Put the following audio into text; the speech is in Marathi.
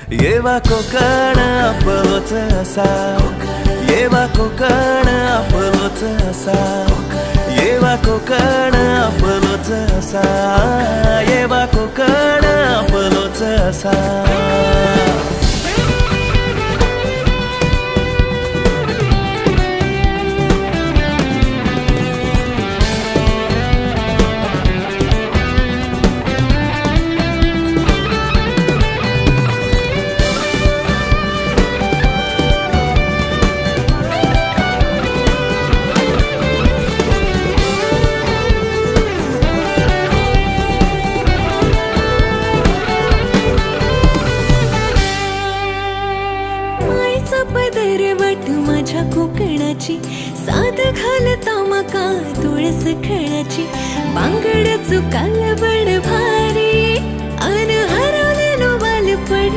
येवा कोकण आपलोच असा, येवा कोकण आपलोच असा, येवा कोकण आपलोच असा, येवा कोकण आपलोच असा. पदरवट माझ्या कोकणाची, साद घालता मका तुळस खणाची, बांगड्याचं कालवड भारी अन हरवलेलो बालपण